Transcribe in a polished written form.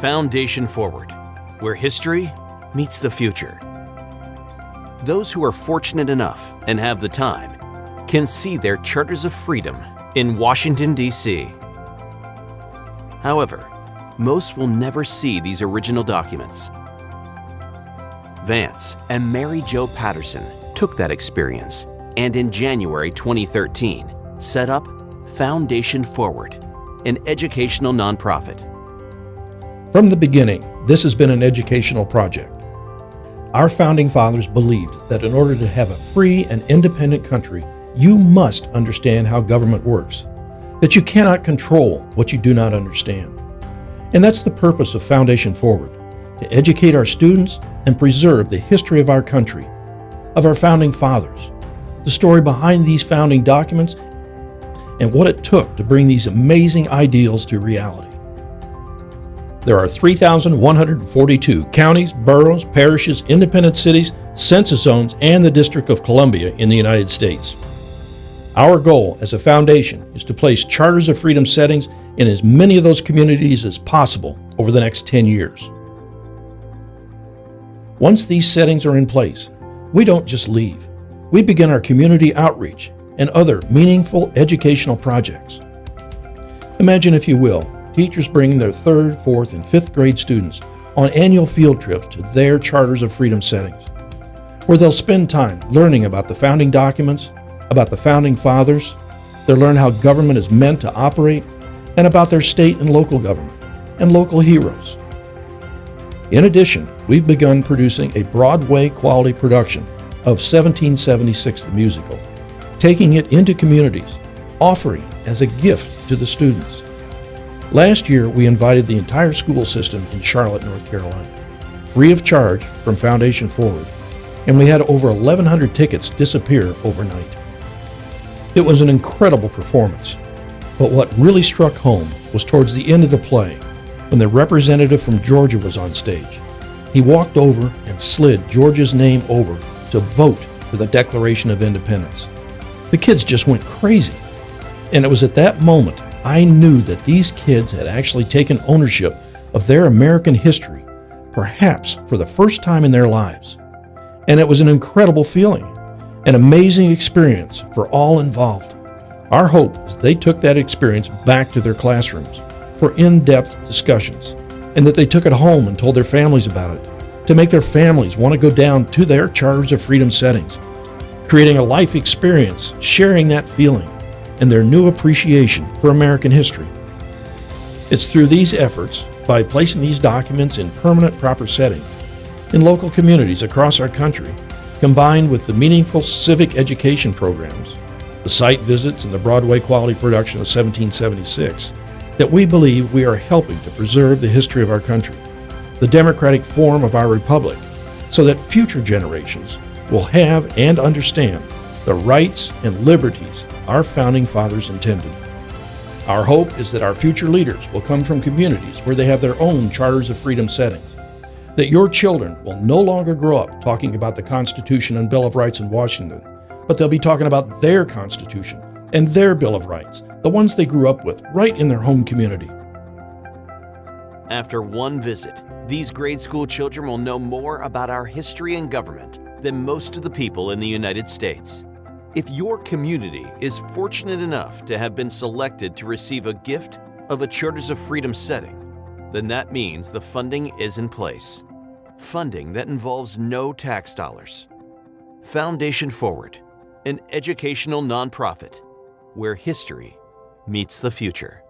Foundation Forward, where history meets the future. Those who are fortunate enough and have the time can see their charters of freedom in Washington, D.C. However, most will never see these original documents. Vance and Mary Jo Patterson took that experience and in January 2013 set up Foundation Forward, an educational nonprofit. From the beginning, this has been an educational project. Our founding fathers believed that in order to have a free and independent country, you must understand how government works, that you cannot control what you do not understand. And that's the purpose of Foundation Forward, to educate our students and preserve the history of our country, of our founding fathers, the story behind these founding documents, and what it took to bring these amazing ideals to reality. There are 3,142 counties, boroughs, parishes, independent cities, census zones, and the District of Columbia in the United States. Our goal as a foundation is to place Charters of Freedom settings in as many of those communities as possible over the next 10 years. Once these settings are in place, we don't just leave. We begin our community outreach and other meaningful educational projects. Imagine, if you will, teachers bringing their 3rd, 4th, and 5th grade students on annual field trips to their Charters of Freedom settings, where they'll spend time learning about the founding documents, about the founding fathers, they'll learn how government is meant to operate, and about their state and local government, and local heroes. In addition, we've begun producing a Broadway quality production of 1776 the musical, taking it into communities, offering it as a gift to the students. Last year, we invited the entire school system in Charlotte, North Carolina, free of charge from Foundation Forward, and we had over 1,100 tickets disappear overnight. It was an incredible performance, but what really struck home was towards the end of the play, when the representative from Georgia was on stage. He walked over and slid Georgia's name over to vote for the Declaration of Independence. The kids just went crazy, and it was at that moment I knew that these kids had actually taken ownership of their American history, perhaps for the first time in their lives. And it was an incredible feeling, an amazing experience for all involved. Our hope is they took that experience back to their classrooms for in-depth discussions, and that they took it home and told their families about it, to make their families want to go down to their Charters of Freedom settings, creating a life experience, sharing that feeling, and their new appreciation for American history. It's through these efforts, by placing these documents in permanent proper settings, in local communities across our country, combined with the meaningful civic education programs, the site visits, and the Broadway quality production of 1776, that we believe we are helping to preserve the history of our country, the democratic form of our republic, so that future generations will have and understand the rights and liberties our founding fathers intended. Our hope is that our future leaders will come from communities where they have their own Charters of Freedom settings, that your children will no longer grow up talking about the Constitution and Bill of Rights in Washington, but they'll be talking about their Constitution and their Bill of Rights, the ones they grew up with right in their home community. After one visit, these grade school children will know more about our history and government than most of the people in the United States. If your community is fortunate enough to have been selected to receive a gift of a Charters of Freedom setting, then that means the funding is in place. Funding that involves no tax dollars. Foundation Forward, an educational nonprofit where history meets the future.